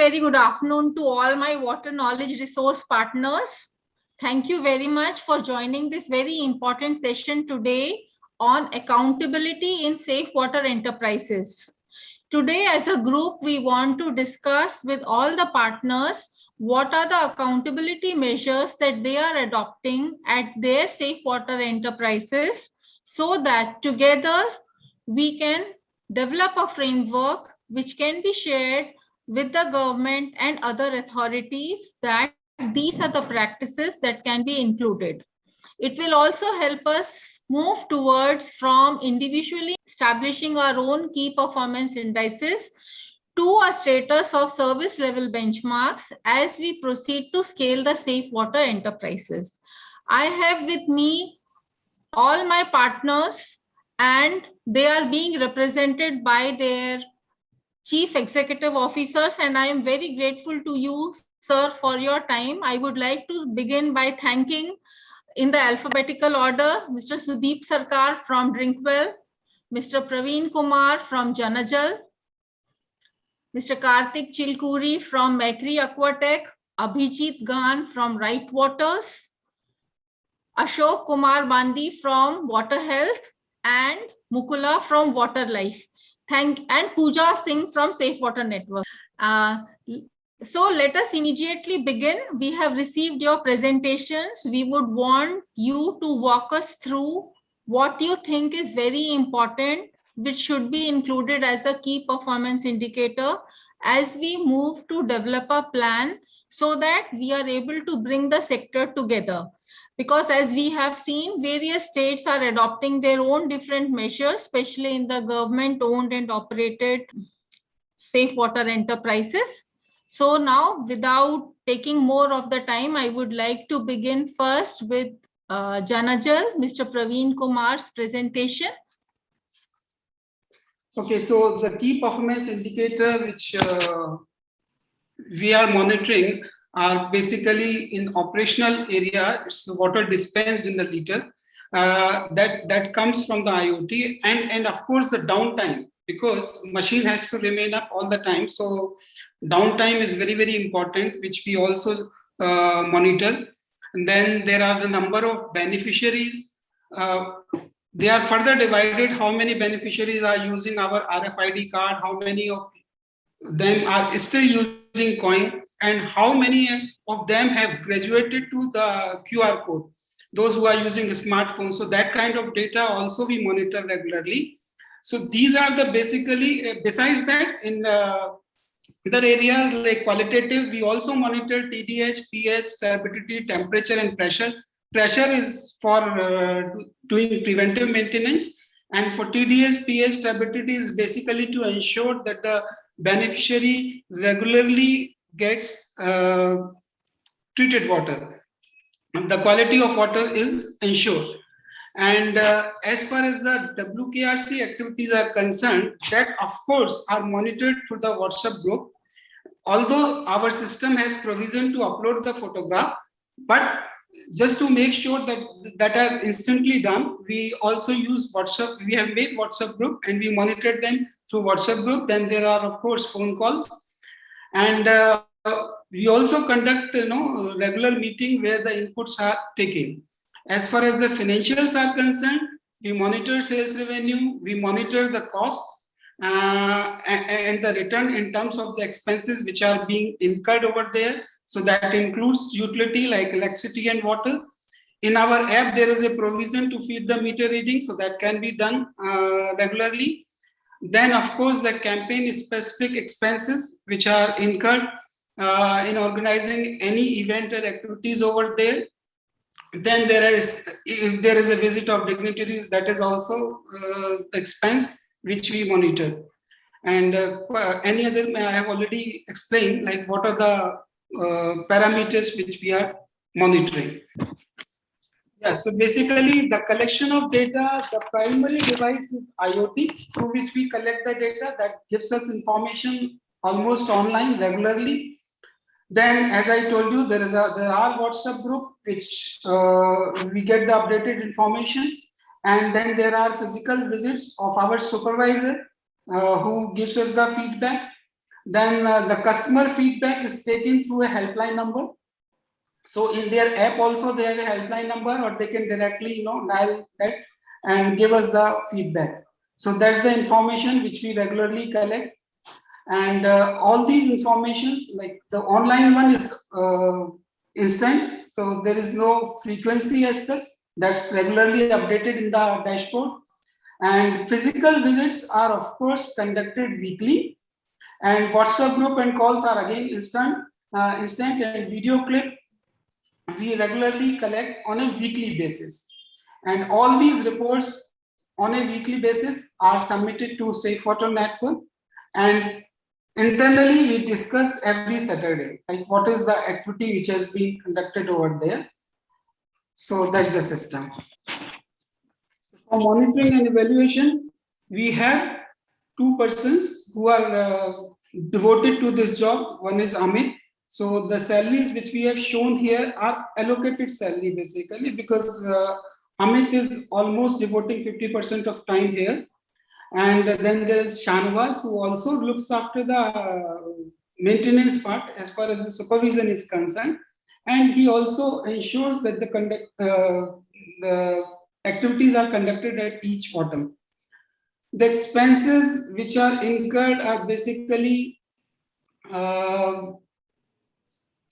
very good afternoon to all my water knowledge resource partners. Thank you very much for joining this very important session today on accountability in safe water enterprises. Today, as a group, we want to discuss with all the partners what are the accountability measures that they are adopting at their safe water enterprises so that together we can develop a framework which can be shared with the government and other authorities that these are the practices that can be included. It will also help us move towards from individually establishing our own key performance indices to a status of service level benchmarks as we proceed to scale the safe water enterprises. I have with me all my partners and they are being represented by their chief executive officers, and I am very grateful to you, sir, for your time. I would like to begin by thanking in the alphabetical order, Mr. Sudeep Sarkar from Drinkwell, Mr. Praveen Kumar from Janajal, Mr. Karthik Chilkuri from Mekri Aquatech, Abhijit Gan from Right Waters, Ashok Kumar Bandi from Water Health, and Mukula from Water Life. And Pooja Singh from Safe Water Network. So let us immediately begin. We have received your presentations. We would want you to walk us through what you think is very important, which should be included as a key performance indicator as we move to develop a plan so that we are able to bring the sector together. Because as we have seen, various states are adopting their own different measures, especially in the government-owned and operated safe water enterprises. So now, without taking more of the time, I would like to begin first with Janajal, Mr. Praveen Kumar's presentation. Okay, so the key performance indicator which we are monitoring are basically in operational area. It's water dispensed in a liter that comes from the IoT, and of course the downtime, because machine has to remain up all the time. So downtime is very, very important, which we also monitor. And then there are the number of beneficiaries. They are further divided. How many beneficiaries are using our RFID card? How many of them are still using coin? And how many of them have graduated to the QR code? Those who are using smartphones. So that kind of data also we monitor regularly. So these are the basically, besides that, in other areas like qualitative, we also monitor TDH, pH, turbidity, temperature, and pressure. Pressure is for doing preventive maintenance. And for TDS, pH, turbidity is basically to ensure that the beneficiary regularly gets treated water. The quality of water is ensured. And as far as the WKRC activities are concerned, that of course are monitored through the WhatsApp group. Although our system has provision to upload the photograph, but just to make sure that are instantly done, we also use WhatsApp. We have made WhatsApp group and we monitored them through WhatsApp group. Then there are of course phone calls, and we also conduct regular meeting where the inputs are taken. As far as the financials are concerned, we monitor sales revenue, we monitor the cost and the return in terms of the expenses which are being incurred over there. So that includes utility like electricity and water. In our app, there is a provision to feed the meter reading, so that can be done regularly. Then, of course, the campaign-specific expenses which are incurred in organizing any event or activities over there. Then if there is a visit of dignitaries, that is also expense which we monitor. And any other, I have already explained, like what are the parameters which we are monitoring. Yeah, so basically the collection of data, the primary device is IoT, through which we collect the data that gives us information almost online regularly. Then, as I told you, there are WhatsApp group which we get the updated information, and then there are physical visits of our supervisor who gives us the feedback. Then the customer feedback is taken through a helpline number. So in their app also they have a helpline number, or they can directly dial that and give us the feedback. So that's the information which we regularly collect. And all these informations, like the online one is instant, so there is no frequency as such. That's regularly updated in the dashboard. And physical visits are of course conducted weekly, and WhatsApp group and calls are again instant. And video clip we regularly collect on a weekly basis, and all these reports on a weekly basis are submitted to Safe Water Network. And internally we discuss every Saturday, like what is the activity which has been conducted over there. So that's the system. For monitoring and evaluation, we have two persons who are devoted to this job. One is Amit. So the salaries which we have shown here are allocated salary basically, because Amit is almost devoting 50% of time here. And then there is Shanvas, who also looks after the maintenance part as far as the supervision is concerned. And he also ensures that the activities are conducted at each bottom. The expenses which are incurred are basically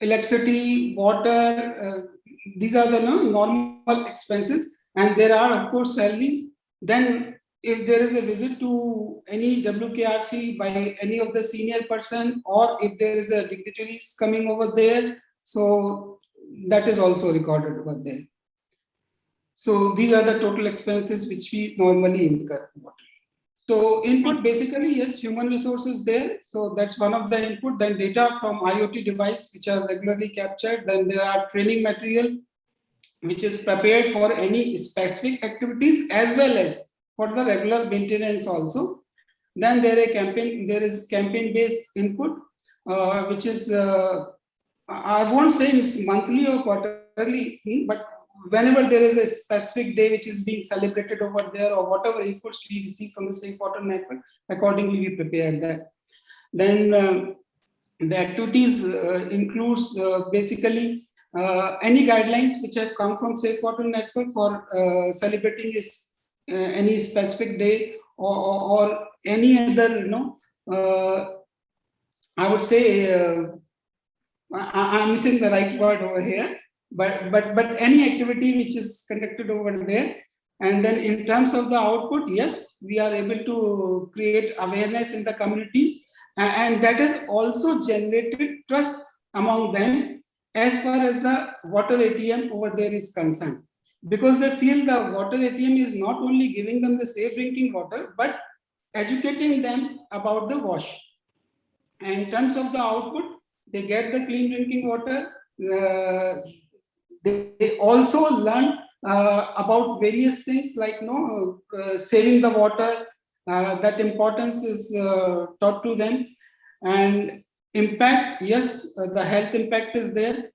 electricity, water, these are the normal expenses, and there are of course salaries. Then if there is a visit to any WKRC by any of the senior person, or if there is a dignitaries coming over there, so that is also recorded over there. So these are the total expenses which we normally incur. So input basically, yes, human resources there. So that's one of the input. Then data from IoT device, which are regularly captured. Then there are training material, which is prepared for any specific activities as well as for the regular maintenance also. Then there is campaign-based input, which is, I won't say it's monthly or quarterly, but whenever there is a specific day which is being celebrated over there, or whatever inputs we receive from the Safe Water Network, accordingly we prepare that. Then the activities includes basically any guidelines which have come from Safe Water Network for celebrating any specific day, or any other, I would say, I'm missing the right word over here, but any activity which is conducted over there. And then in terms of the output, yes, we are able to create awareness in the communities, and that has also generated trust among them as far as the water ATM over there is concerned, because they feel the water ATM is not only giving them the safe drinking water, but educating them about the wash. And in terms of the output, they get the clean drinking water. They also learn about various things like saving the water. That importance is taught to them. And impact, yes, the health impact is there.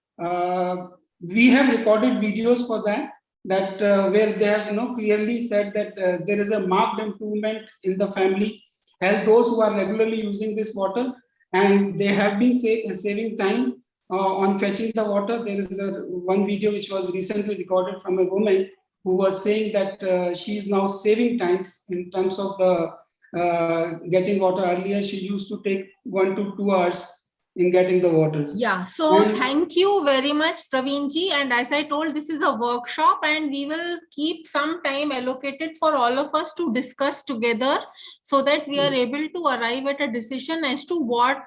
We have recorded videos for that where they have clearly said that there is a marked improvement in the family health, those who are regularly using this water, and they have been saving time on fetching the water. There is one video which was recently recorded from a woman who was saying that she is now saving times in terms of the getting water. Earlier she used to take 1 to 2 hours in getting the water. Yeah, so thank you very much, Praveen ji. And as I told, this is a workshop, and we will keep some time allocated for all of us to discuss together, so that we are able to arrive at a decision as to what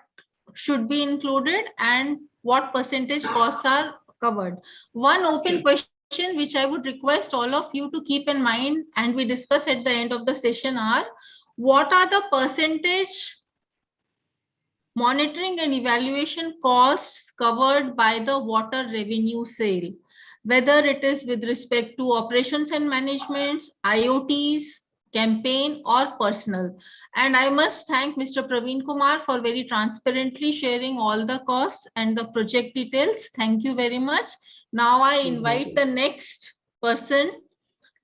should be included and what percentage costs are covered. One open question which I would request all of you to keep in mind and we discuss at the end of the session are, what are the percentage monitoring and evaluation costs covered by the water revenue sale, whether it is with respect to operations and managements, IoTs, campaign, or personal. And I must thank Mr. Praveen Kumar for very transparently sharing all the costs and the project details. Thank you very much. Now I invite the next person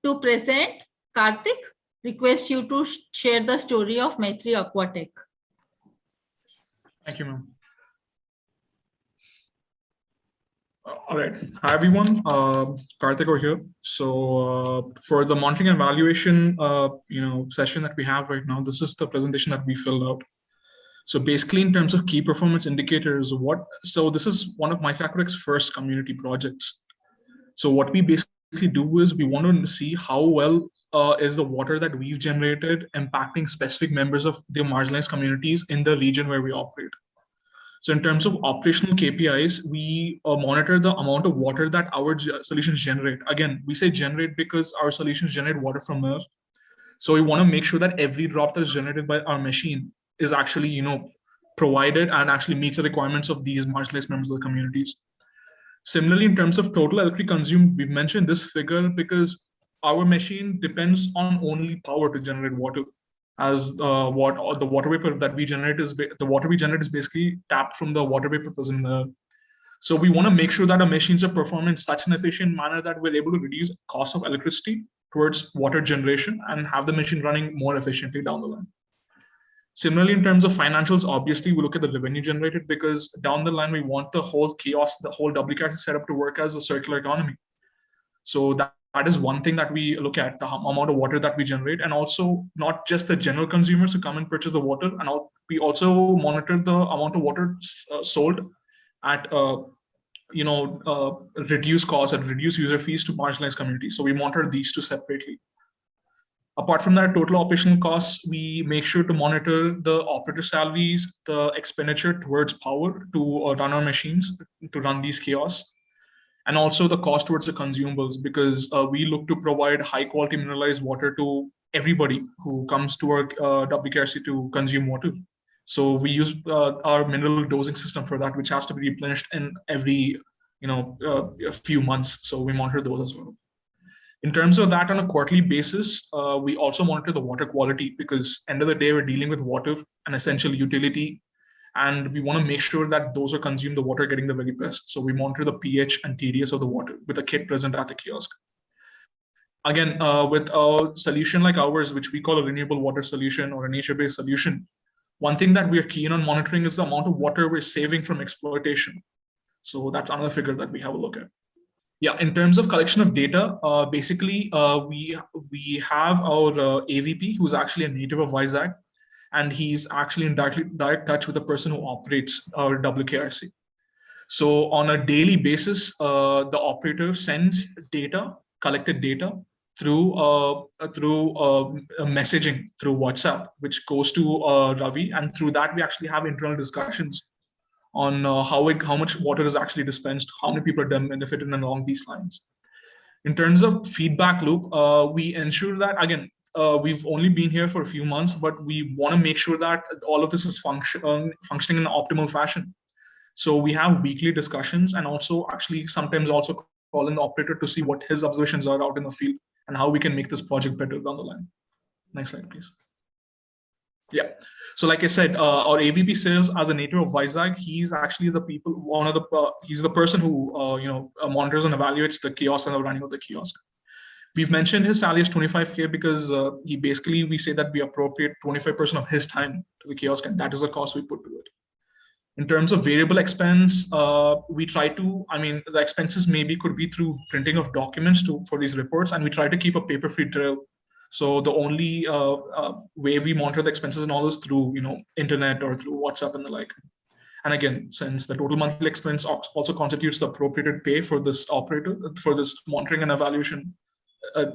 to present. Karthik, request you to share the story of Maitri Aquatech. Thank you, ma'am. All right. Hi, everyone. Karthik over here. So for the monitoring and evaluation, session that we have right now, this is the presentation that we filled out. So basically, in terms of key performance indicators, so this is one of Microacademic's first community projects. So what we basically do is we want to see how well is the water that we've generated impacting specific members of the marginalized communities in the region where we operate. So in terms of operational KPIs, we monitor the amount of water that our solutions generate. Again, we say generate because our solutions generate water from Earth. So we want to make sure that every drop that is generated by our machine is actually, provided and actually meets the requirements of these marginalized members of the communities. Similarly, in terms of total electricity consumed, we've mentioned this figure because our machine depends on only power to generate water, as the water vapor that we generate is the water we generate is basically tapped from the water vapor present in the earth. So we want to make sure that our machines are performing in such an efficient manner that we're able to reduce cost of electricity towards water generation and have the machine running more efficiently down the line. Similarly, in terms of financials, obviously we look at the revenue generated because down the line we want the whole kiosk, the whole WKRC setup to work as a circular economy. So that is one thing that we look at, the amount of water that we generate, and also not just the general consumers who come and purchase the water, and we also monitor the amount of water sold at reduced costs and reduced user fees to marginalized communities. So we monitor these two separately. Apart from that, total operational costs, we make sure to monitor the operator salaries, the expenditure towards power to run our machines, to run these kiosks, and also the cost towards the consumables, because we look to provide high quality mineralized water to everybody who comes to our WKRC to consume water. So we use our mineral dosing system for that, which has to be replenished in every a few months. So we monitor those as well. In terms of that, on a quarterly basis, we also monitor the water quality, because end of the day, we're dealing with water, an essential utility, and we want to make sure that those who consume the water are getting the very best. So we monitor the pH and TDS of the water with a kit present at the kiosk. Again, with a solution like ours, which we call a renewable water solution or a nature-based solution, one thing that we are keen on monitoring is the amount of water we're saving from exploitation. So that's another figure that we have a look at. Yeah, in terms of collection of data, basically, we have our AVP, who's actually a native of Vizag, and he's actually in direct touch with the person who operates our WKRC. So on a daily basis, the operator sends data, collected data, through messaging through WhatsApp, which goes to Ravi, and through that we actually have internal discussions on how much water is actually dispensed, how many people are benefited along these lines. In terms of feedback loop, we ensure that, again, we've only been here for a few months, but we want to make sure that all of this is functioning in an optimal fashion. So we have weekly discussions, and also actually sometimes also call in the operator to see what his observations are out in the field and how we can make this project better down the line. Next slide, please. Yeah. So like I said, our AVP sales as a native of Vizag, he's actually he's the person who monitors and evaluates the kiosk and the running of the kiosk. We've mentioned his salary is 25K because we say that we appropriate 25% of his time to the kiosk, and that is the cost we put to it. In terms of variable expense, we try to, the expenses maybe could be through printing of documents for these reports, and we try to keep a paper-free trail. So the only way we monitor the expenses and all is through, internet or through WhatsApp and the like. And again, since the total monthly expense also constitutes the appropriated pay for this operator, for this monitoring and evaluation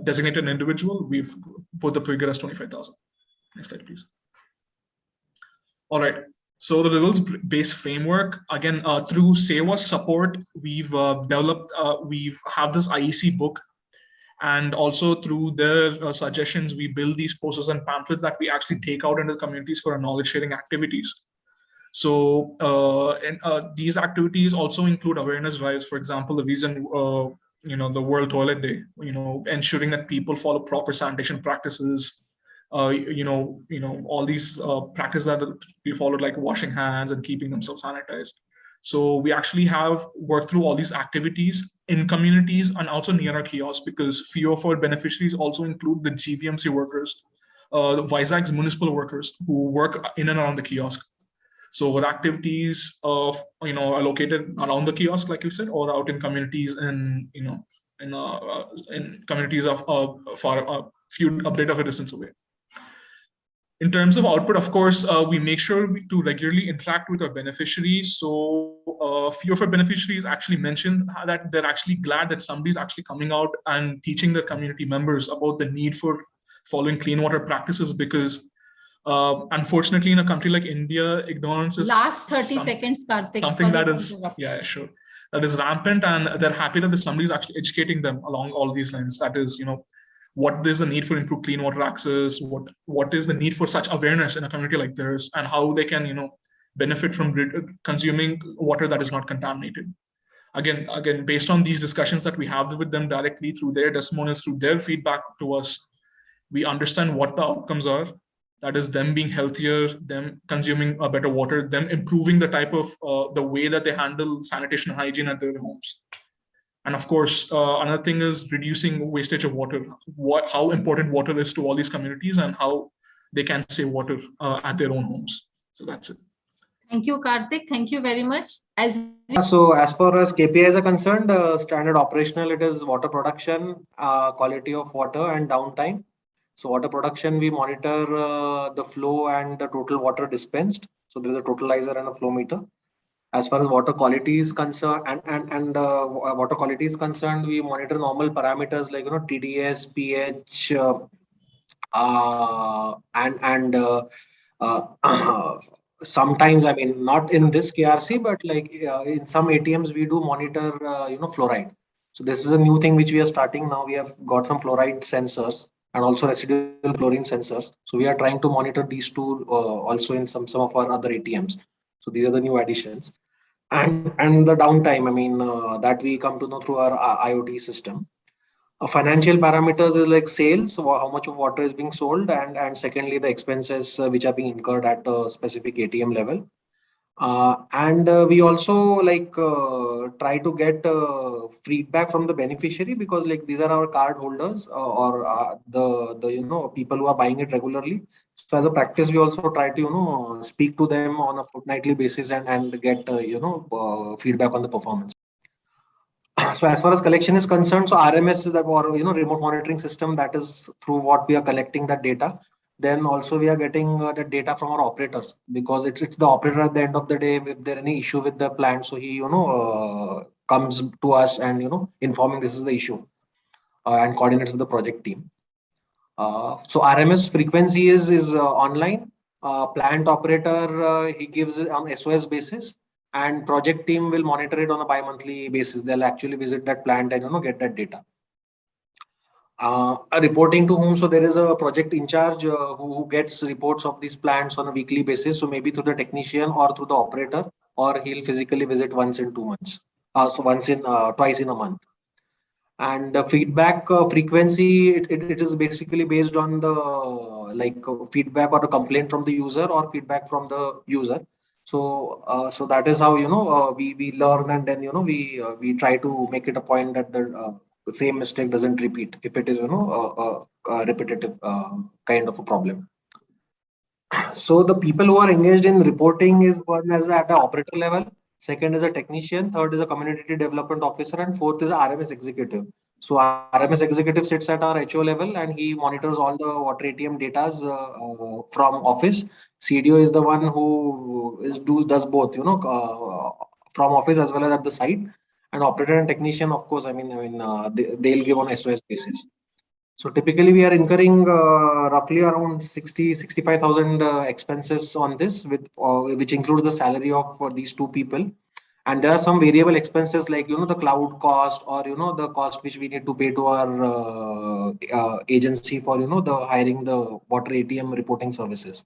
designated individual, we've put the figure as 25,000. Next slide, please. All right. So the results-based framework, again, through SEWA support, we've developed, we have this IEC book, and also through their suggestions, we build these posters and pamphlets that we actually take out into the communities for our knowledge sharing activities. So these activities also include awareness drives. For example, the reason, the World Toilet Day, ensuring that people follow proper sanitation practices, all these practices that we followed, like washing hands and keeping themselves sanitized. So we actually have worked through all these activities in communities and also near our kiosks, because few of our beneficiaries also include the GVMC workers, the Vizag's municipal workers who work in and around the kiosk. So were activities of, are located around the kiosk, like you said, or out in communities and, in communities of far a few a bit of a distance away. In terms of output, of course, we make sure to regularly interact with our beneficiaries. So a few of our beneficiaries actually mentioned that they're actually glad that somebody's actually coming out and teaching their community members about the need for following clean water practices, because unfortunately, in a country like India, ignorance is last 30 seconds, Karthik. Something that is, yeah, sure, that is rampant, and they're happy that somebody's actually educating them along all these lines. That is, what is the need for improved clean water access, what is the need for such awareness in a community like theirs, and how they can benefit from consuming water that is not contaminated. Again, based on these discussions that we have with them directly through their testimonials, through their feedback to us, we understand what the outcomes are. That is them being healthier, them consuming a better water, them improving the type of the way that they handle sanitation and hygiene at their homes. And of course, another thing is reducing wastage of water. How important water is to all these communities, and how they can save water at their own homes. So that's it. Thank you, Karthik. Thank you very much. So as far as KPIs are concerned, standard operational, it is water production, quality of water, and downtime. So water production, we monitor the flow and the total water dispensed. So there is a totalizer and a flow meter. As far as water quality is concerned, water quality is concerned, we monitor normal parameters like TDS, pH, sometimes, I mean, not in this KRC, but like in some ATMs we do monitor fluoride. So this is a new thing which we are starting now. We have got some fluoride sensors and also residual chlorine sensors. So we are trying to monitor these two also in some of our other ATMs. So these are the new additions. And the downtime, I mean, that we come to know through our IoT system. Financial parameters is like sales, how much of water is being sold, and secondly, the expenses which are being incurred at a specific ATM level. We also like try to get feedback from the beneficiary, because like these are our card holders or the people who are buying it regularly. So as a practice, we also try to speak to them on a fortnightly basis and get feedback on the performance. So as far as collection is concerned, so RMS is that, or remote monitoring system, that is through what we are collecting that data. Then also we are getting the data from our operators, because it's the operator at the end of the day, if there any issue with the plant, so he comes to us and informing this is the issue and coordinates with the project team. So RMS frequency is online. Plant operator he gives it on SOS basis, and project team will monitor it on a bi-monthly basis. They'll actually visit that plant and get that data. Reporting to whom? So there is a project in charge who gets reports of these plants on a weekly basis. So maybe through the technician or through the operator, or he'll physically visit once in 2 months. So twice in a month. And the feedback frequency, it is basically based on the feedback or the complaint from the user or feedback from the user. So so that is how we learn, and then we try to make it a point that the same mistake doesn't repeat if it is a repetitive kind of a problem. So the people who are engaged in reporting is one as at the operator level, second is a technician, third is a community development officer, and fourth is a RMS executive. So RMS executive sits at our HO level and he monitors all the water ATM data from office. CDO is the one who does both, from office as well as at the site. And operator and technician, of course, they'll give on SOS basis. So typically we are incurring roughly around 65,000 expenses on this, which includes the salary of these two people. And there are some variable expenses like the cloud cost, or the cost which we need to pay to our agency for the hiring the water ATM reporting services.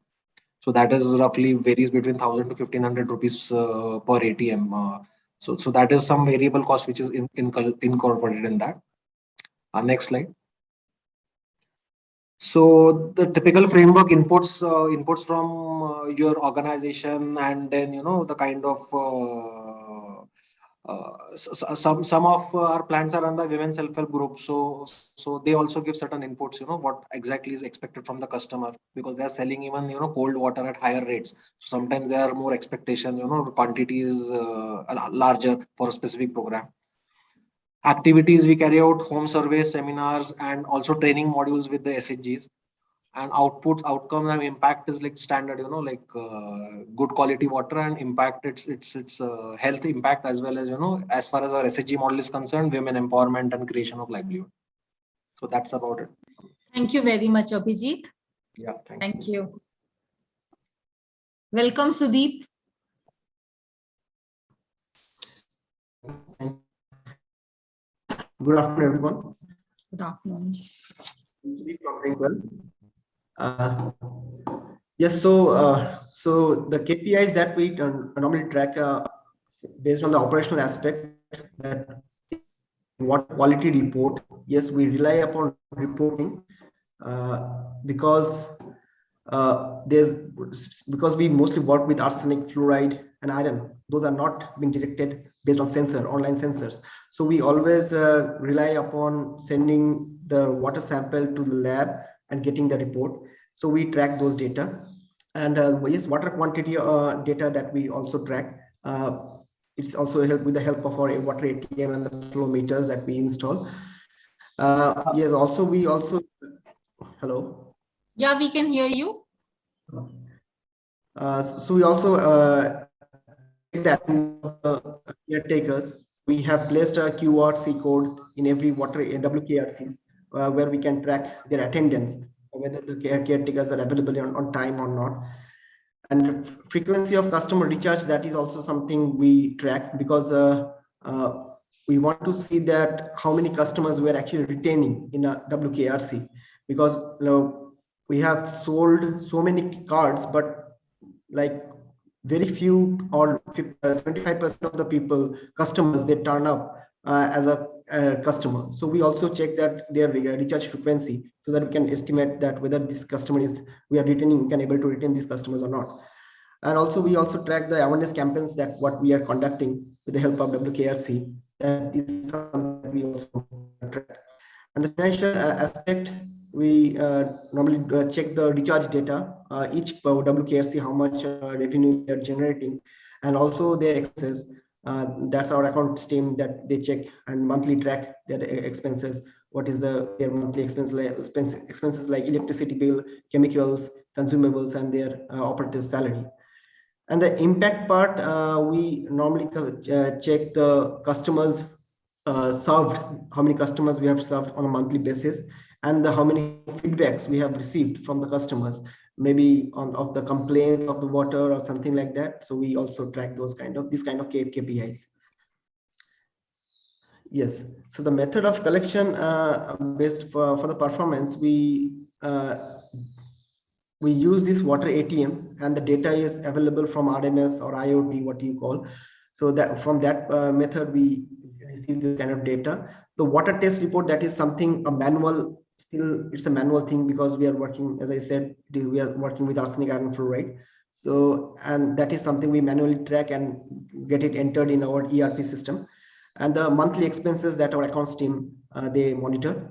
So that is roughly varies between 1,000 to 1,500 rupees per ATM. So that is some variable cost which is incorporated in that. Next slide. So the typical framework inputs from your organization, and then the kind of Some of our plants are run by women self-help group, so they also give certain inputs, what exactly is expected from the customer, because they are selling even cold water at higher rates. So sometimes there are more expectations, quantity is larger for a specific program. Activities we carry out, home surveys, seminars, and also training modules with the SHGs. And outcomes and impact is like standard, like good quality water and impact, it's health impact, as well as as far as our SHG model is concerned, women empowerment and creation of livelihood. So that's about it. Thank you very much, Abhijit. Yeah, thank you. Welcome, Sudeep. Good afternoon, everyone. Good afternoon. Sudeep from Ringwell. Yes, so the KPIs that we normally track based on the operational aspect, that what quality report. Yes, we rely upon reporting because we mostly work with arsenic, fluoride, and iron. Those are not being detected based on online sensors. So we always rely upon sending the water sample to the lab and getting the report. So we track those data. And yes, water quantity data that we also track. It's also with the help of our water ATM and the flow meters that we install. Yes, also we also, hello? Yeah, we can hear you. So we also that caretakers, we have placed a QRC code in every water WKRCs where we can track their attendance, whether the caretakers are available on time or not. And frequency of customer recharge, that is also something we track, because we want to see that how many customers we are actually retaining in a WKRC, because we have sold so many cards, but like very few or 75% of the customers, they turn up as a customer. So we also check that their recharge frequency, so that we can estimate that whether this customer we are able to retain these customers or not. And also we also track the awareness campaigns that what we are conducting with the help of WKRC. That is something that we also track. And the financial aspect, we normally check the recharge data, each WKRC, how much revenue they're generating, and also their expenses. That's our accounts team that they check and monthly track their expenses. What is their monthly expenses like electricity bill, chemicals, consumables, and their operator's salary. And the impact part, we normally check the customers served, how many customers we have served on a monthly basis, and how many feedbacks we have received from the customers, maybe of the complaints of the water or something like that. So we also track these kind of KPIs. Yes, so the method of collection based for the performance, we use this water ATM, and the data is available from RMS or IoT, what you call. So that from that method, we receive this kind of data. The water test report, that is something, a manual, still it's a manual thing, because we are working, as I said, we are working with arsenic, iron, fluoride. So, and that is something we manually track and get it entered in our ERP system. And the monthly expenses that our accounts team, they monitor.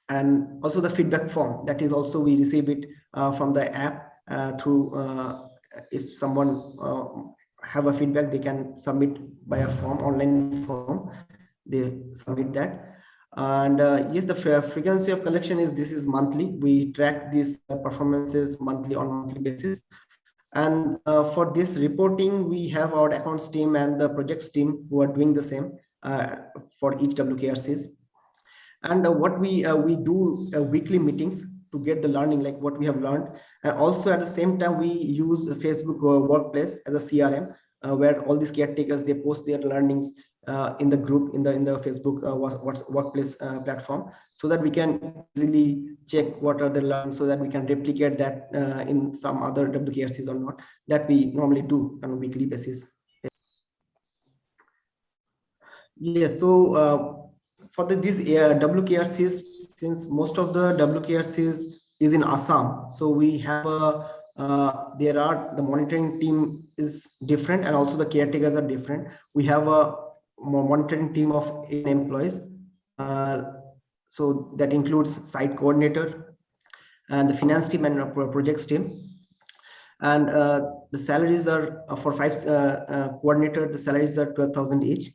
And also the feedback form, that is also we receive it from the app through, if someone have a feedback, they can submit by a form, online form, they submit that. And yes, the frequency of collection is monthly. We track these performances on monthly basis. And for this reporting, we have our accounts team and the projects team who are doing the same for each WKRCs. And what we do weekly meetings to get the learning, like what we have learned. And also at the same time, we use Facebook Workplace as a CRM, where all these caretakers, they post their learnings in the group, in the Facebook Workplace platform, so that we can easily check what are the learnings, so that we can replicate that in some other WKRCs or not, that we normally do on a weekly basis. Yes, so for these WKRCs, since most of the WKRCs is in Assam, so we have the monitoring team is different, and also the caretakers are different. We have monitoring team of 8 employees. So that includes site coordinator and the finance team and projects team. And the salaries are for 5 coordinator, the salaries are 12,000 each.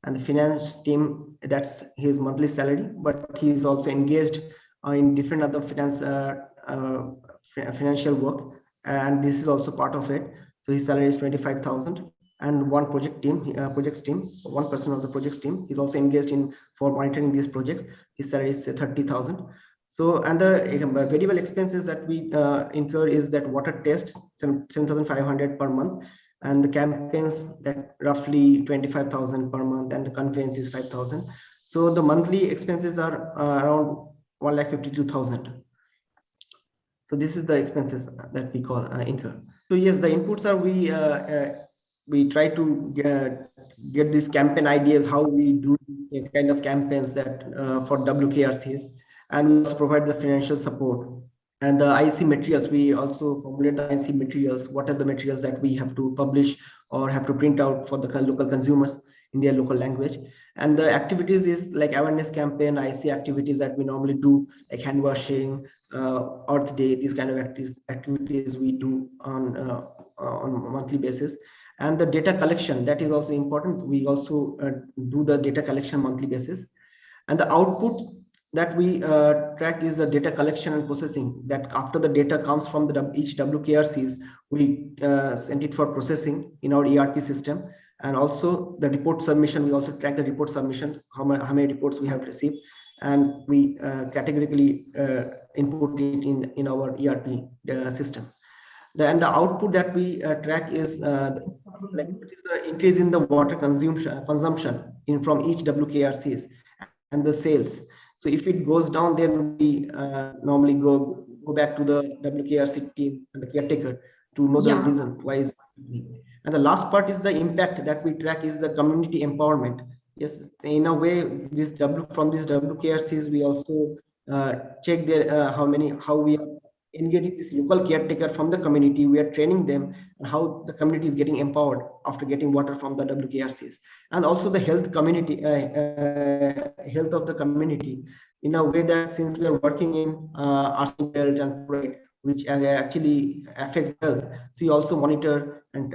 And the finance team, that's his monthly salary, but he is also engaged in different other financial work, and this is also part of it. So his salary is 25,000. And one projects team, one person of the projects team is also engaged in for monitoring these projects. His salary is 30,000. So, and the variable expenses that we incur is that water tests 7,500 per month, and the campaigns that roughly 25,000 per month, and the conveyance is 5,000. So the monthly expenses are around 1,52,000. So this is the expenses that we call incur. So yes, the inputs are we try to get these campaign ideas, how we do kind of campaigns that for WKRCs, and we also provide the financial support. And the IC materials, we also formulate the IC materials. What are the materials that we have to publish or have to print out for the local consumers in their local language? And the activities is like awareness campaign, IC activities that we normally do, like hand washing, Earth Day, these kind of activities we do on a monthly basis. And the data collection, that is also important. We also do the data collection monthly basis. And the output that we track is the data collection and processing, that after the data comes from each WKRCs, we send it for processing in our ERP system. And also the report submission, we also track the report submission, how many reports we have received, and we categorically input it in our ERP system. And the output that we track is like the increase in the water consumption from each WKRCs and the sales. So if it goes down, then we normally go back to the WKRC team and the caretaker to know the reason why is happening. And the last part is the impact that we track is the community empowerment. Yes, in a way, from these WKRCs, we also check their how we are engaging this local caretaker from the community. We are training them and how the community is getting empowered after getting water from the WKRCs, and also the health of the community, in a way that since we are working in arsenal belt and fluoride, which actually affects health, so we also monitor and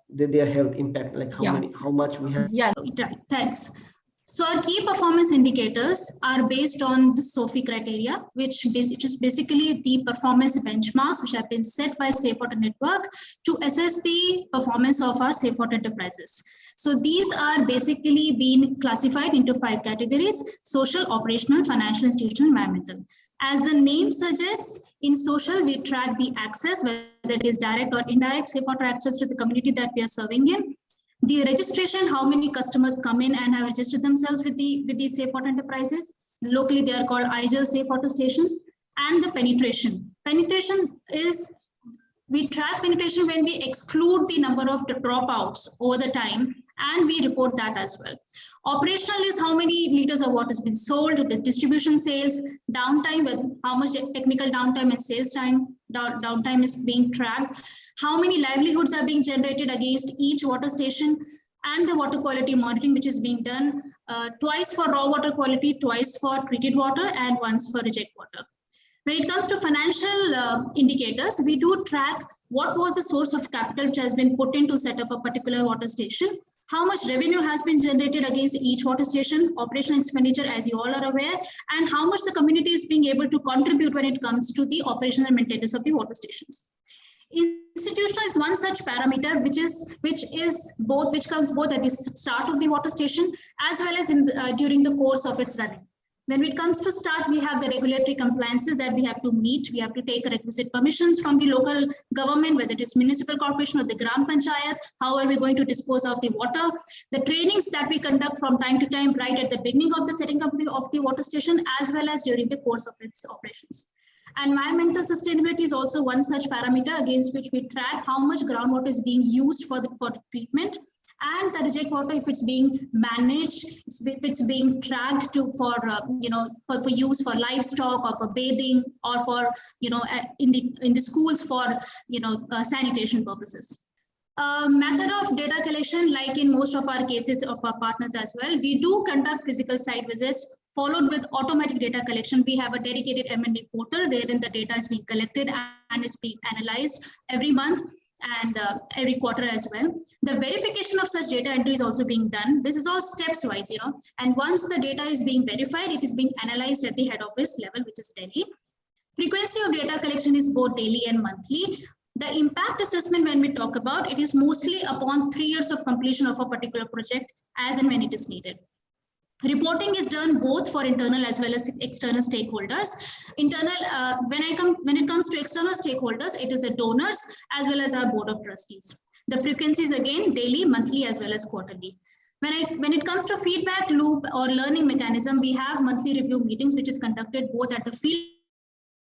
their health impact, like how much we have. Yeah, right. Thanks. So our key performance indicators are based on the SOFI criteria, which is basically the performance benchmarks which have been set by Safe Water Network to assess the performance of our safe water enterprises. So these are basically being classified into 5 categories: social, operational, financial, institutional, environmental. As the name suggests, in social, we track the access, whether it is direct or indirect safe water access to the community that we are serving in. The registration, how many customers come in and have registered themselves with the safe water enterprises. Locally, they are called IGL safe water stations. And the penetration. Penetration is, we track penetration when we exclude the number of dropouts over the time, and we report that as well. Operational is how many liters of water has been sold, distribution sales, downtime, how much technical downtime and sales time downtime is being tracked, how many livelihoods are being generated against each water station, and the water quality monitoring, which is being done twice for raw water quality, twice for treated water, and once for reject water. When it comes to financial indicators, we do track what was the source of capital which has been put in to set up a particular water station, how much revenue has been generated against each water station, operational expenditure, as you all are aware, and how much the community is being able to contribute when it comes to the operational and maintenance of the water stations. Institutional is one such parameter which comes both at the start of the water station as well as during the course of its running. When it comes to start, we have the regulatory compliances that we have to meet. We have to take requisite permissions from the local government, whether it is municipal corporation or the Gram Panchayat. How are we going to dispose of the water? The trainings that we conduct from time to time, right at the beginning of the setting up of the water station, as well as during the course of its operations. Environmental sustainability is also one such parameter against which we track how much groundwater is being used for the treatment, and the reject water, if it's being managed, if it's being tracked for use for livestock or for bathing or for in the schools for sanitation purposes. Method of data collection, like in most of our cases of our partners as well, we do conduct physical site visits followed with automatic data collection. We have a dedicated M&D portal wherein the data is being collected and is being analyzed every month and every quarter as well. The verification of such data entry is also being done. This is all steps wise, and once the data is being verified, it is being analyzed at the head office level, which is Delhi. Frequency of data collection is both daily and monthly. The impact assessment, when we talk about, it is mostly upon 3 years of completion of a particular project as and when it is needed. Reporting is done both for internal as well as external stakeholders. Internal, when it comes to external stakeholders, it is the donors as well as our board of trustees. The frequencies again daily, monthly as well as quarterly. When it comes to feedback loop or learning mechanism, we have monthly review meetings which is conducted both at the field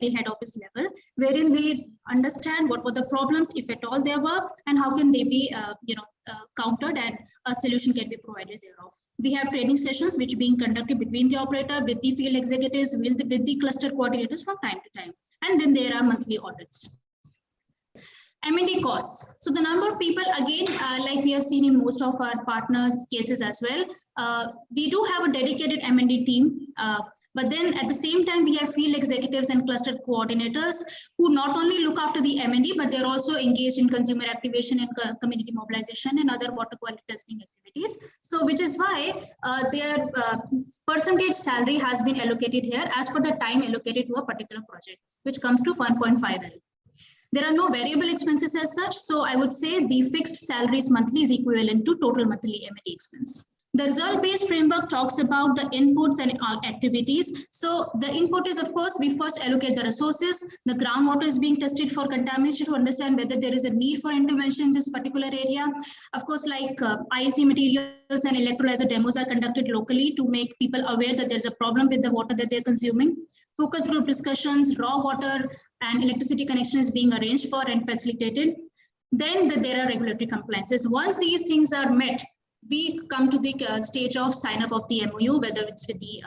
head office level, wherein we understand what were the problems, if at all there were, and how can they be countered and a solution can be provided thereof. We have training sessions which are being conducted between the operator, with the field executives, with the cluster coordinators from time to time. And then there are monthly audits. M&D costs. So the number of people, again, like we have seen in most of our partners' cases as well, we do have a dedicated M&D team, but then at the same time, we have field executives and cluster coordinators who not only look after the M&D, but they're also engaged in consumer activation and community mobilization and other water quality testing activities. So which is why their percentage salary has been allocated here as per the time allocated to a particular project, which comes to 1.5L. There are no variable expenses as such, so I would say the fixed salaries monthly is equivalent to total monthly M&D expense. The result-based framework talks about the inputs and activities. So the input is, of course, we first allocate the resources. The groundwater is being tested for contamination to understand whether there is a need for intervention in this particular area. Of course, like IEC materials and electrolyzer demos are conducted locally to make people aware that there's a problem with the water that they're consuming. Focus group discussions, raw water and electricity connection is being arranged for and facilitated. Then there are regulatory compliances. Once these things are met, we come to the stage of sign up of the MOU, whether it's with the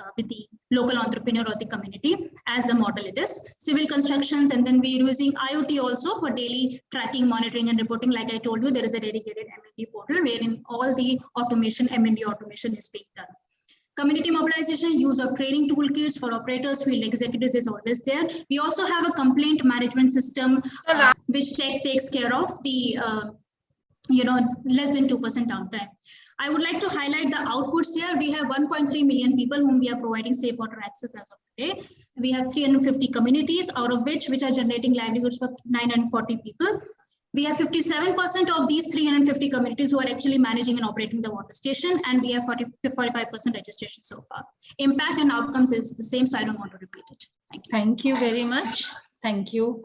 local entrepreneur or the community, as the model it is. Civil constructions, and then we're using IoT also for daily tracking, monitoring, and reporting. Like I told you, there is a dedicated M&D portal wherein all the automation, M&D automation is being done. Community mobilization, use of training toolkits for operators, field executives is always there. We also have a complaint management system which takes care of the less than 2% downtime. I would like to highlight the outputs here. We have 1.3 million people whom we are providing safe water access as of today. We have 350 communities, out of which are generating livelihoods for 940 people. We have 57% of these 350 communities who are actually managing and operating the water station, and we have 45% registration so far. Impact and outcomes is the same, so I don't want to repeat it. Thank you. Thank you very much. Thank you.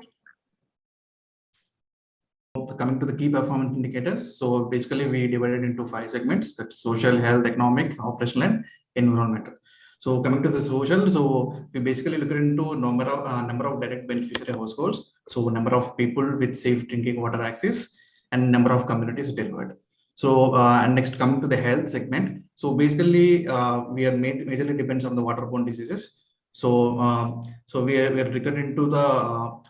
Coming to the key performance indicators, so basically we divided into 5 segments: that's social, health, economic, operational, and environmental. So coming to the social, so we basically look into number of direct beneficiary households, so number of people with safe drinking water access, and number of communities delivered. So and next, coming to the health segment, so basically we are majorly depends on the waterborne diseases. So we are looking into the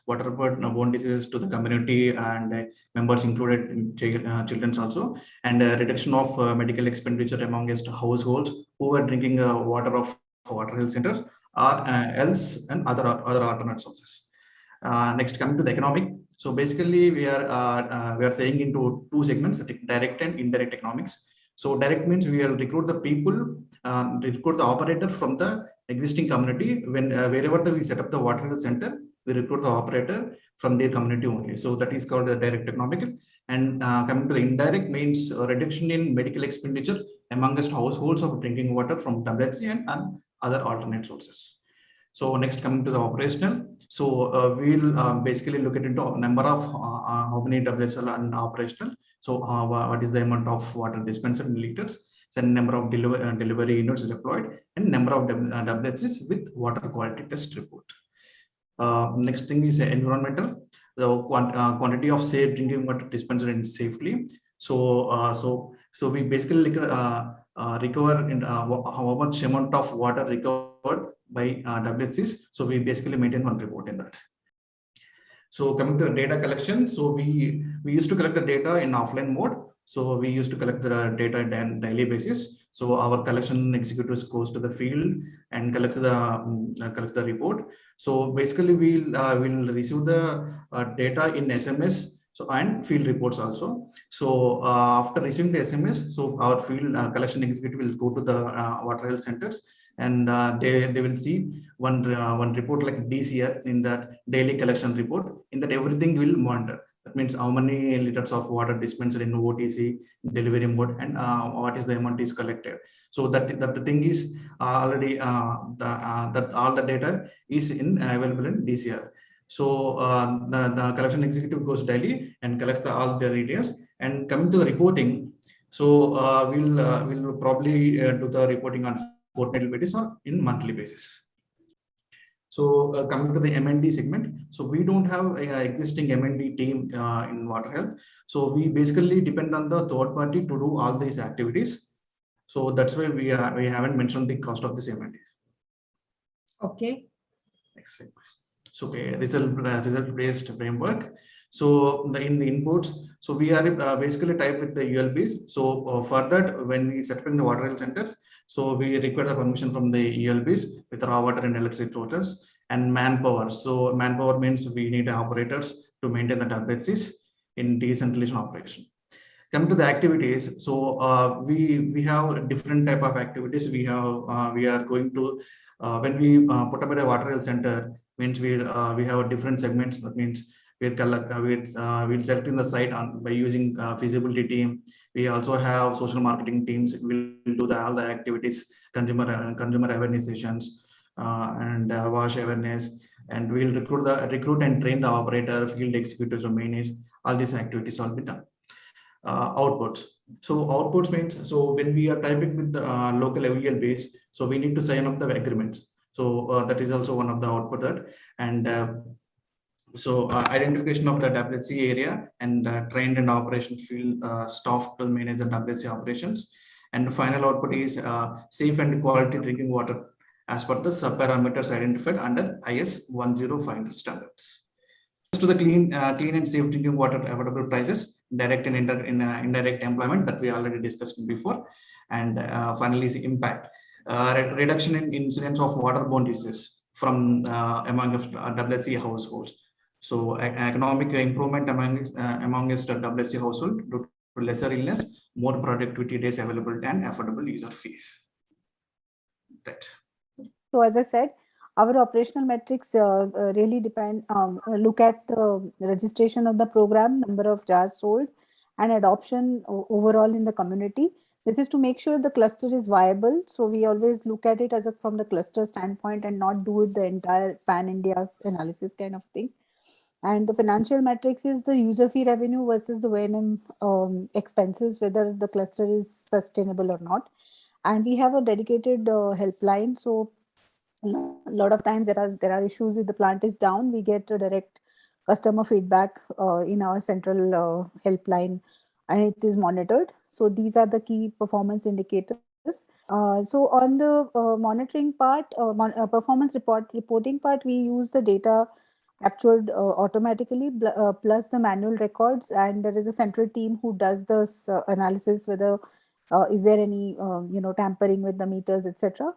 waterborne diseases to the community and members included in children also, and reduction of medical expenditure amongst households who are drinking water of water health centers or else and other alternate sources. Next, coming to the economic, so basically we are saying into 2 segments: direct and indirect economics. So direct means we will recruit the people, recruit the operator from the existing community. When wherever we set up the water health center, we recruit the operator from their community only. So that is called the direct economic. And coming to the indirect means reduction in medical expenditure amongst households of drinking water from WHC and other alternate sources. So next, coming to the operational. So we'll basically look at into number of how many WSL and operational. So what is the amount of water dispensed in liters, and number of delivery units deployed, and number of WHCs with water quality test report. Next thing is environmental. The quantity of safe drinking water dispensed in safely. So we basically recover in how much amount of water recovered by WHCs. So we basically maintain one report in that. So coming to the data collection, so we used to collect the data in offline mode. So we used to collect the data on daily basis. So our collection executives goes to the field and collects the report. So basically we'll receive the data in SMS. So and field reports also. So after receiving the SMS, so our field collection executive will go to the water health centers, and they will see one report like DCR in that daily collection report. In that everything will monitor. That means how many liters of water dispensed in OTC, delivery mode, and what is the amount is collected. So that the thing is already that all the data is available in DCR. So the collection executive goes daily and collects all the data. And coming to the reporting, so we'll probably do the reporting on fortnightly basis or in monthly basis. So coming to the M&D segment, so we don't have an existing M&D team in water health. So we basically depend on the third party to do all these activities. So that's why we haven't mentioned the cost of this M&D. Okay. Next slide, please. So result-based framework. So in the inputs, so we are basically type with the ULBs. So for that, when we set up in the water health centers, so we require the permission from the ULBs with raw water and electricity sources and manpower. So manpower means we need operators to maintain the WHCs in decentralization operation. Coming to the activities, so we have different type of activities. We are going to when we put up a water health center, means we have different segments. That means we'll select in the site by using feasibility team. We also have social marketing teams. We'll do all the activities, consumer awareness sessions, and wash awareness, and we'll recruit and train the operator, field executives, or manage. All these activities will be done. Outputs. So outputs means, so when we are typing with the local AVL base, so we need to sign up the agreements. So that is also one of the output that, and so identification of the WHC area and trained and operation field staff to manage the WHC operations. And the final output is safe and quality drinking water as per the sub-parameters identified under IS 10500 standards. To the clean and safe drinking water affordable prices, direct and indirect employment that we already discussed before. And finally is impact. Reduction in incidence of waterborne diseases from among WHC households. So economic improvement among WHC household due to lesser illness, more productivity days available, and affordable user fees. That. So as I said, our operational metrics really depend, look at the registration of the program, number of jars sold, and adoption overall in the community. This is to make sure the cluster is viable. So we always look at it as from the cluster standpoint and not do it the entire pan-India's analysis kind of thing. And the financial metrics is the user fee revenue versus the O&M expenses, whether the cluster is sustainable or not. And we have a dedicated helpline. So a lot of times there are issues if the plant is down, we get a direct customer feedback in our central helpline, and it is monitored. So these are the key performance indicators. So on the monitoring part, performance reporting part, we use the data captured automatically plus the manual records, and there is a central team who does this analysis, whether is there any tampering with the meters, etc.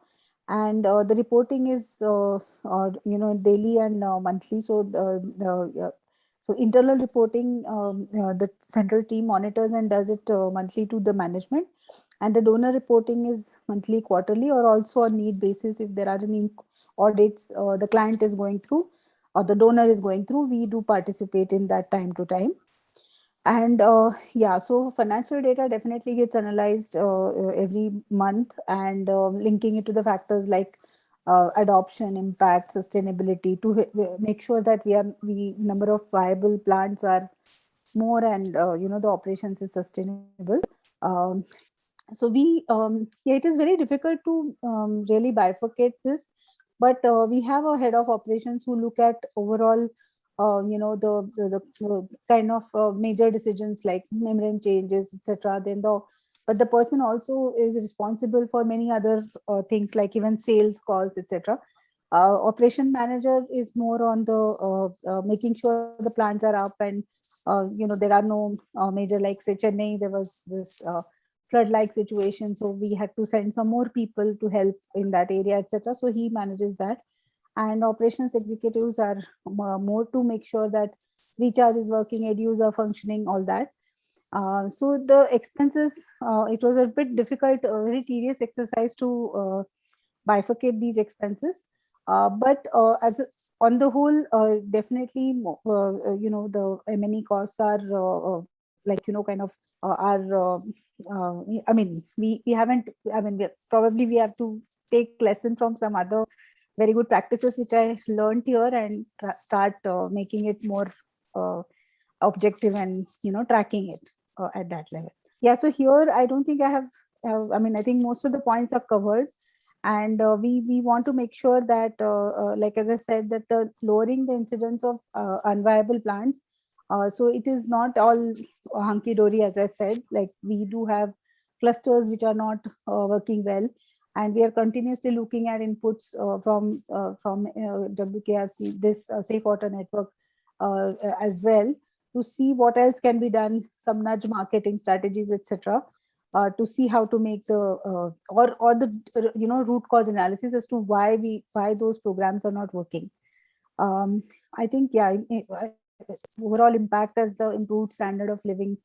And the reporting is daily and monthly. So so internal reporting, the central team monitors and does it monthly to the management, and the donor reporting is monthly, quarterly, or also on need basis. If there are any audits the client is going through or the donor is going through, we do participate in that time to time. And yeah, so financial data definitely gets analyzed every month, and linking it to the factors like adoption, impact, sustainability, to make sure that number of viable plants are more, and the operations is sustainable. So it is very difficult to really bifurcate this, but we have a head of operations who look at overall the kind of major decisions like membrane changes, etc. But the person also is responsible for many other things like even sales calls, etc. Operation manager is more on the making sure the plants are up and there are no major, like say Chennai, there was this flood-like situation, so we had to send some more people to help in that area, etc. So he manages that, and operations executives are more to make sure that recharge is working, EDUs are functioning, all that. So the expenses, it was a bit difficult, a very tedious exercise to bifurcate these expenses. But on the whole, definitely, the M&E costs are kind of are. I mean, we haven't. I mean, probably we have to take lesson from some other very good practices which I learned here and start making it more objective and tracking it at that level. Yeah. So here, I don't think I have. I mean, I think most of the points are covered. And we want to make sure that, like as I said, that lowering the incidence of unviable plants. So it is not all hunky-dory, as I said. Like we do have clusters which are not working well, and we are continuously looking at inputs from WKRC, this Safe Water Network, as well, to see what else can be done, some nudge marketing strategies, etc. To see how to make the or the root cause analysis as to why those programs are not working. I think overall impact as the improved standard of living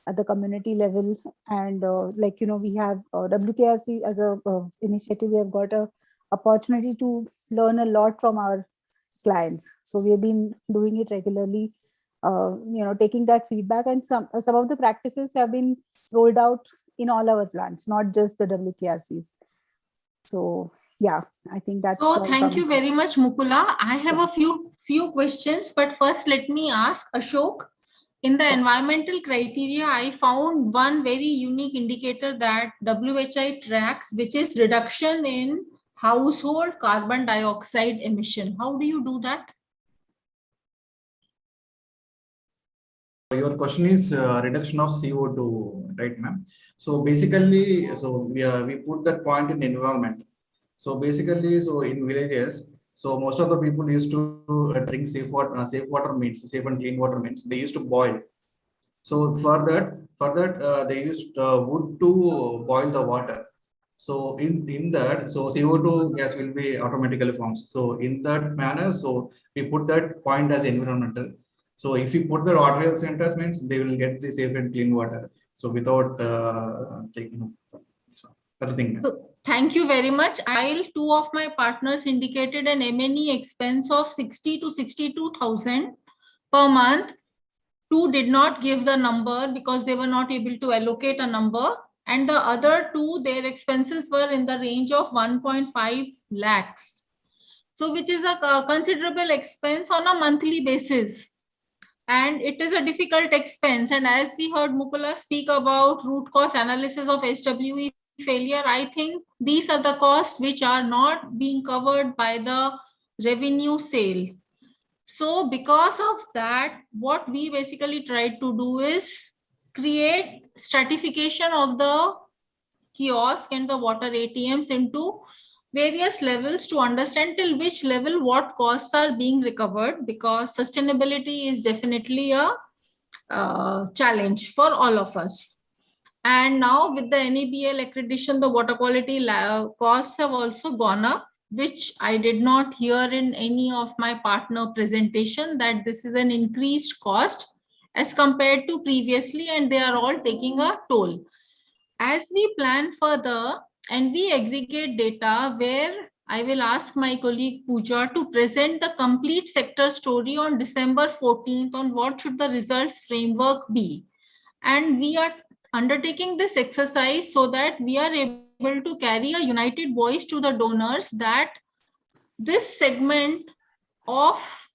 at the community level, and we have WKRC as a initiative. We have got a opportunity to learn a lot from our clients, so we have been doing it regularly. Taking that feedback, and some of the practices have been rolled out in all our plants, not just the WKRCs. So yeah, I think that's. So thank you very much, Mukula. I have a few questions, but first let me ask Ashok. In the environmental criteria, I found one very unique indicator that WHI tracks, which is reduction in household carbon dioxide emission. How do you do that? Your question is reduction of CO2, right, ma'am? So basically, we put that point in environment. So basically, so in villages, so most of the people used to drink safe water means safe and clean water means they used to boil. So for that they used wood to boil the water. So in that, so CO2 gas will be automatically formed. So in that manner, so we put that point as environmental. So if you put the water health centers, means they will get the safe and clean water. So without everything. So thank you very much. Two of my partners indicated an M&E expense of 60 to 62,000 per month. Two did not give the number because they were not able to allocate a number. And the other two, their expenses were in the range of 1.5 lakhs. So which is a considerable expense on a monthly basis. And it is a difficult expense. And as we heard Mukula speak about root cause analysis of SWE failure, I think these are the costs which are not being covered by the revenue sale. So because of that, what we basically tried to do is create stratification of the kiosk and the water ATMs into various levels to understand till which level what costs are being recovered, because sustainability is definitely a challenge for all of us. And now with the NABL accreditation, the water quality costs have also gone up, which I did not hear in any of my partner presentation, that this is an increased cost as compared to previously, and they are all taking a toll. As we plan further and we aggregate data, where I will ask my colleague Pooja to present the complete sector story on December 14th on what should the results framework be. And we are undertaking this exercise so that we are able to carry a united voice to the donors that this segment of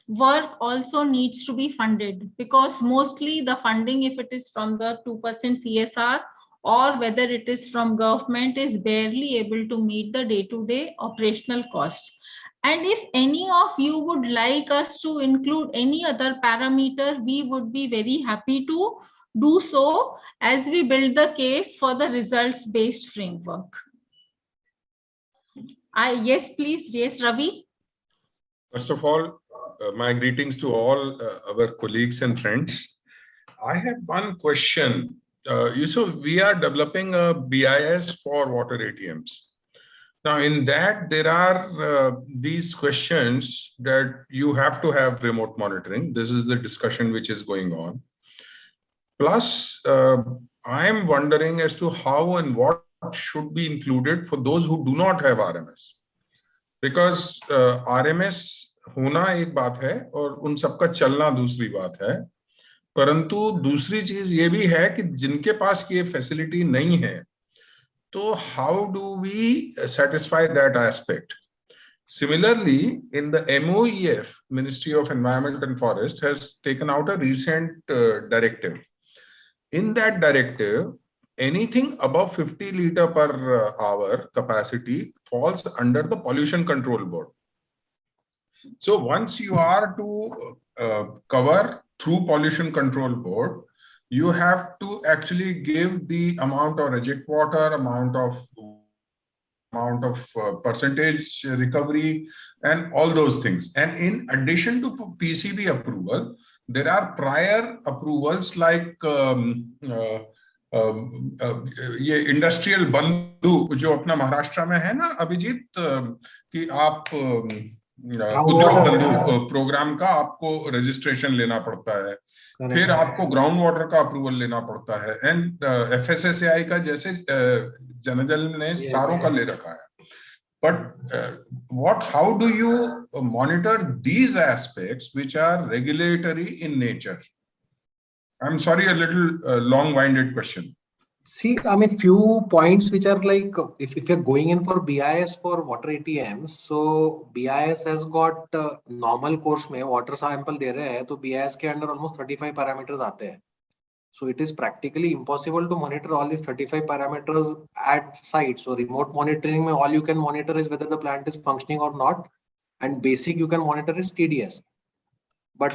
work also needs to be funded, because mostly the funding, if it is from the 2% CSR or whether it is from government, is barely able to meet the day-to-day operational costs. And if any of you would like us to include any other parameter, we would be very happy to do so as we build the case for the results-based framework. Yes, please. Yes, Ravi. First of all, my greetings to all our colleagues and friends. I have one question. We are developing a BIS for water ATMs. Now, in that, there are these questions that you have to have remote monitoring. This is the discussion which is going on. Plus, I am wondering as to how and what should be included for those who do not have RMS. Because RMS होना एक बात है और उन सबका चलना दूसरी बात है, परंतु दूसरी चीज ये भी है कि जिनके पास ये फैसिलिटी नहीं है, तो how do we satisfy that aspect? Similarly, in the MOEF, Ministry of Environment and Forest has taken out a recent directive. In that directive, anything above 50 liter per hour capacity falls under the Pollution Control Board. So once you are to cover through Pollution Control Board, you have to actually give the amount of reject water, amount of percentage recovery, and all those things. And in addition to PCB approval, there are prior approvals like ये industrial बंधु जो अपना महाराष्ट्र में है ना अभिजीत, कि आप उद्योग बंधु प्रोग्राम का आपको रजिस्ट्रेशन लेना पड़ता है, फिर आपको ग्राउंड वाटर का अप्रूवल लेना पड़ता है, एंड FSSAI का जैसे जनजल ने सारों का ले रखा है. But how do you monitor these aspects which are regulatory in nature? I'm sorry, a little long-winded question. See, I mean, few points which are like, if you're going in for BIS for water ATMs, so BIS has got normal course में water sample दे रहे हैं, तो BIS के अंदर almost 35 parameters आते हैं. So it is practically impossible to monitor all these 35 parameters at site. So remote monitoring, all you can monitor is whether the plant is functioning or not, and basic you can monitor is TDS. But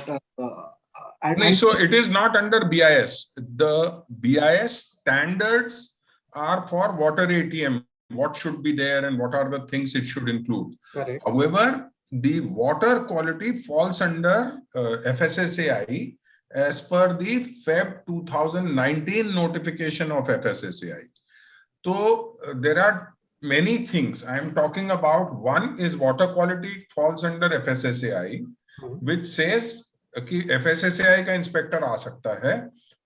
so it is not under BIS. The BIS standards are for water ATM. What should be there and what are the things it should include. Correct. However, the water quality falls under FSSAI as per the Feb 2019 notification of FSSAI. So there are many things I am talking about. One is water quality falls under FSSAI, which says कि FSSAI का inspector आ सकता है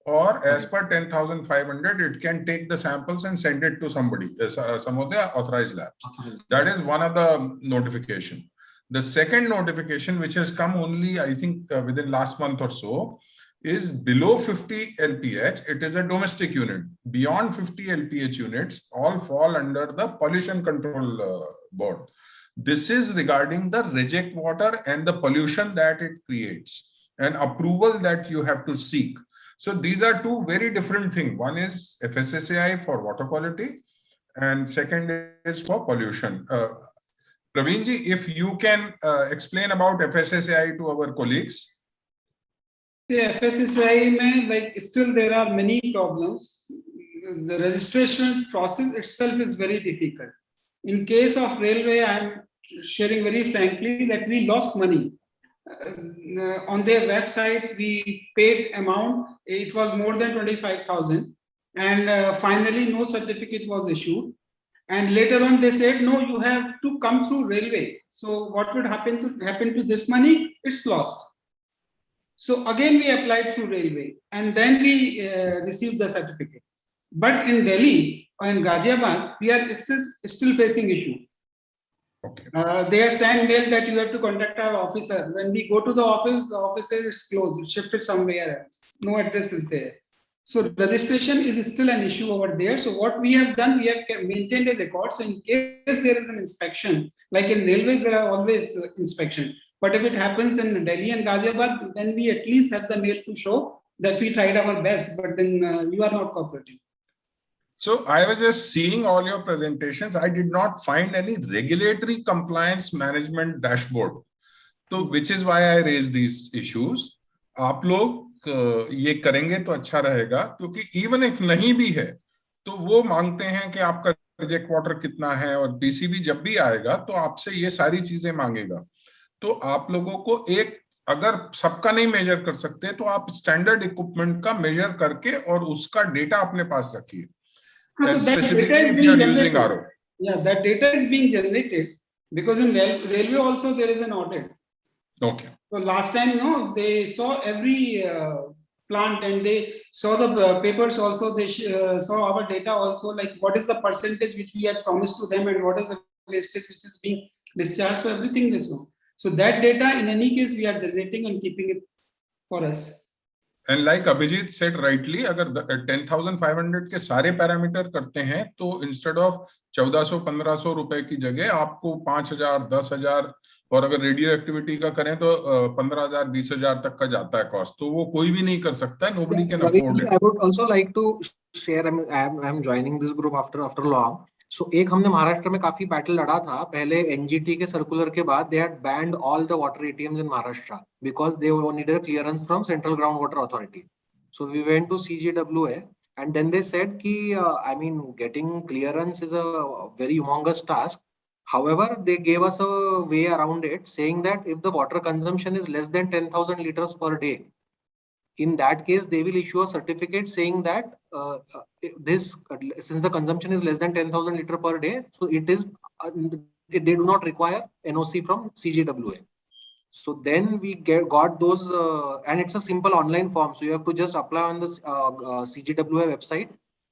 और as per 10,500 it can take the samples and send it to somebody, some of the authorized labs. That is one of the notification. The second notification, which has come only I think within last month or so, is below 50 LPH. It is a domestic unit. Beyond 50 LPH units all fall under the Pollution Control Board. This is regarding the reject water and the pollution that it creates, and approval that you have to seek. So these are two very different things. One is FSSAI for water quality, and second is for pollution. Praveen ji, if you can explain about FSSAI to our colleagues. The FSSAI mein, like still there are many problems. The registration process itself is very difficult. In case of railway, I am sharing very frankly that we lost money. On their website, we paid amount, it was more than 25,000, and finally no certificate was issued. And later on they said, no, you have to come through railway. So what would happen to this money? It's lost. So again we applied through railway, and then we received the certificate. But in Delhi or in Ghaziabad, we are still facing issue. Okay. They have sent mail that you have to contact our officer. When we go to the office says it's closed, it's shifted somewhere else. No address is there. So registration is still an issue over there. So what we have done, we have maintained a record. So in case there is an inspection, like in railways, there are always inspection. But if it happens in Delhi and Ghaziabad, then we at least have the mail to show that we tried our best, but then you are not cooperating. So I was just seeing all your presentations. I did not find any regulatory compliance management dashboard. So which is why I raised these issues. आप लोग ये करेंगे तो अच्छा रहेगा, क्योंकि even if नहीं भी है, तो वो मांगते हैं कि आपका प्रोजेक्ट वाटर कितना है, और पीसीबी जब भी आएगा तो आपसे ये सारी चीजें मांगेगा। तो आप लोगों को एक, अगर सबका नहीं मेजर कर सकते तो आप स्टैंडर्ड इक्विपमेंट का मेजर करके और उसका डेटा अपने पास रखिए। So that Specifically data is if being you are using generated. RO. Yeah, that data is being generated because in railway also there is an audit. Okay. So last time, they saw every plant and they saw the papers also. They saw our data also, like what is the percentage which we had promised to them and what is the wastage which is being discharged. So everything they saw. So that data, in any case, we are generating and keeping it for us. And like Abhijit said rightly, अगर 10,500 के सारे parameter करते हैं तो instead of 1400-1500 रुपए की जगह आपको 5,000, 10,000, और अगर रेडियो एक्टिविटी का करें तो 15,000, 20,000 तक का जाता है कॉस्ट। तो वो कोई भी नहीं कर सकता है, nobody can afford it. I would also like to share. I'm joining this group after long. So एक हमने महाराष्ट्र में काफी बैटल लड़ा था। पहले एनजीटी के सर्कुलर के बाद they had banned all the water ATMs in Maharashtra because they needed a clearance from Central Groundwater Authority. So we went to CGWA and then they said कि I mean getting clearance is a very humongous task. However, they gave us a way around it, saying that if the water consumption is less than 10,000 liters per day, in that case, they will issue a certificate saying that since the consumption is less than 10,000 liters per day, so it is they do not require NOC from CGWA. So then we got those, and it's a simple online form. So you have to just apply on the CGWA website,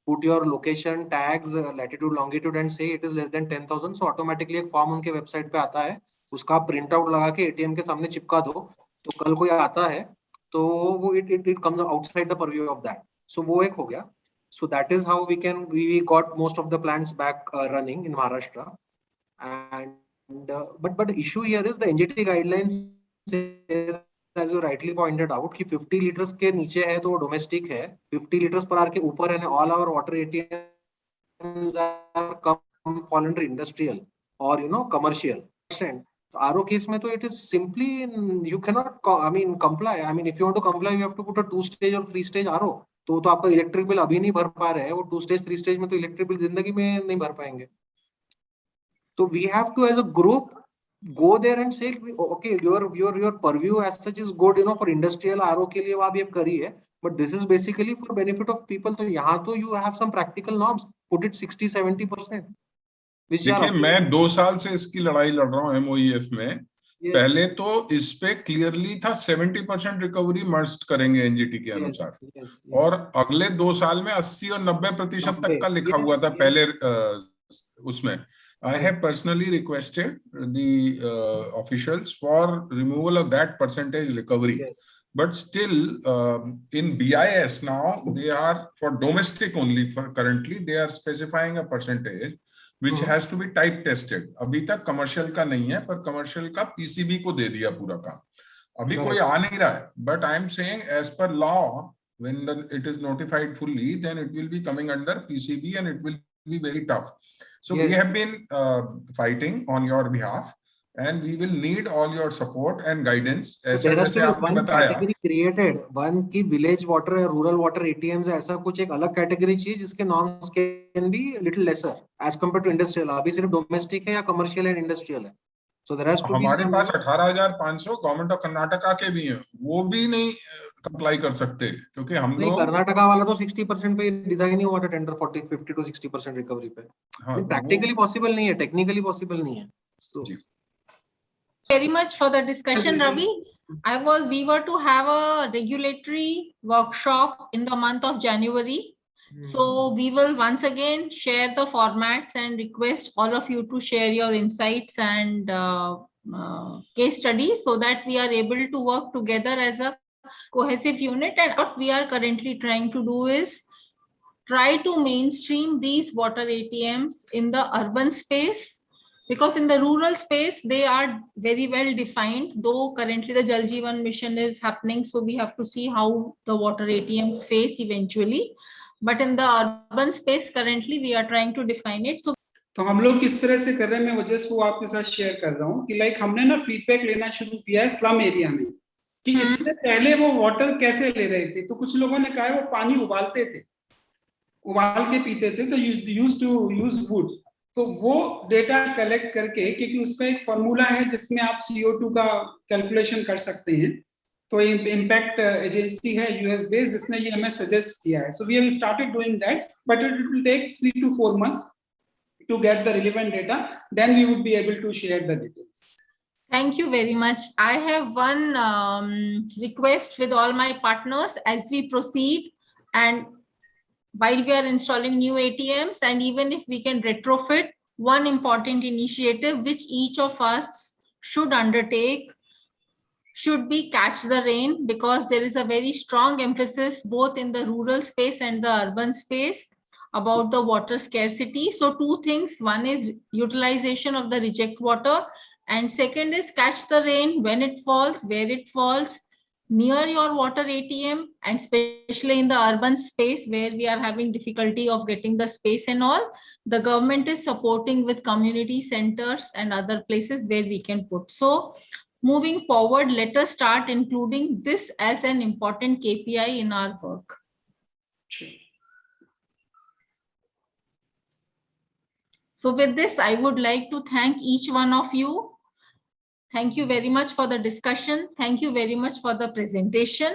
put your location, tags, latitude, longitude, and say it is less than 10,000. So automatically एक form उनके website पे आता है, उसका print out लगा के ATM के सामने चिपका दो, तो कल कोई आता है तो वो it comes outside the purview of that. So वो एक हो गया. So that is how we got most of the plants back running in Maharashtra. And but the issue here is the NGT guidelines says, as you rightly pointed out, कि 50 liters के नीचे है तो वो domestic है, 50 liters per hour के ऊपर है, all our water ATMs are fall under industrial or commercial. RO case में तो it is simply you cannot comply. I mean if you want to comply you have to put a 2-stage or 3-stage RO. तो आपका electric bill अभी नहीं भर पा रहे हैं, वो 2-stage 3-stage में तो इलेक्ट्रिक बिल जिंदगी में नहीं भर पाएंगे. So we have to as a group go there and say okay your purview as such is good for industrial RO के लिए वो आप ये करिए, but this is basically for benefit of people. तो यहाँ तो you have some practical norms, put it 60-70%. देखिए मैं 2 साल से इसकी लड़ाई लड़ रहा हूँ MOEF में. पहले तो इस पे क्लियरली था 70% रिकवरी मस्ट करेंगे एनजीटी के अनुसार, और अगले 2 साल में 80 और 90% तक का लिखा हुआ था पहले उसमें. I have personally requested the officials for removal of that percentage recovery. But still in BIS now they are for domestic only, for currently they are specifying a percentage which has to be type tested. अभी तक commercial का नहीं है, पर commercial का PCB को दे दिया पूरा काम. अभी कोई आ नहीं रहा है, but I am saying as per law when it is notified fully then it will be coming under PCB and it will be very tough. So we have been fighting on your behalf and we will need all your support and guidance. There has to be one category created, one की village water or rural water ATMs ऐसा कुछ एक अलग category चाहिए जिसके norms can be little lesser as compared to industrial. अभी सिर्फ domestic है या commercial and industrial है. So there has to be हमारे पास 18,500 गवर्नमेंट ऑफ कर्नाटका के भी हैं, वो भी नहीं अप्लाई कर सकते क्योंकि हम लोग कर्नाटका वाला तो 60% पे डिजाइन ही हुआ था टेंडर, 50 to 60% रिकवरी पे. प्रैक्टिकली पॉसिबल नहीं है, टेक्निकली पॉसिबल नहीं है. So very much for the discussion, Ravi. We were to have a regulatory workshop in the month of January. So we will once again share the formats and request all of you to share your insights and case studies so that we are able to work together as a cohesive unit. And what we are currently trying to do is try to mainstream these water ATMs in the urban space, because in the rural space they are very well defined, though currently the Jal Jeevan mission is happening, so we have to see how the water ATMs face eventually. But in the urban space currently we are trying to define it. So तो हम लोग किस तरह से कर रहे हैं, मैं वजह से वो आपके साथ शेयर कर रहा हूँ कि लाइक हमने ना फीडबैक लेना शुरू किया है स्लम एरिया में कि इससे पहले वो वाटर कैसे ले रहे थे. तो कुछ लोगों ने कहा है वो पानी उबालते थे, उबाल के पीते थे, तो यूज टू यूज वुड। तो वो डेटा कलेक्ट करके, क्योंकि उसका एक फॉर्मूला है जिसमें आप CO2 का कैलकुलेशन कर सकते हैं, तो इम्पैक्ट एजेंसी है यूएस बेस्ड, जिसने ये हमें सजेस्ट किया है। So we have started doing that, but it will take 3 to 4 months to get the relevant data. Then we would be able to share the details. Thank you very much. I have one request with all my partners as we proceed, and while we are installing new ATMs, and even if we can retrofit, one important initiative which each of us should undertake should be catch the rain, because there is a very strong emphasis both in the rural space and the urban space about the water scarcity. So two things: one is utilization of the reject water, and second is catch the rain when it falls, where it falls, near your water ATM, and especially in the urban space where we are having difficulty of getting the space and all. The government is supporting with community centers and other places where we can put. So moving forward, let us start including this as an important KPI in our work. Sure. So with this, I would like to thank each one of you. Thank you very much for the discussion. Thank you very much for the presentation.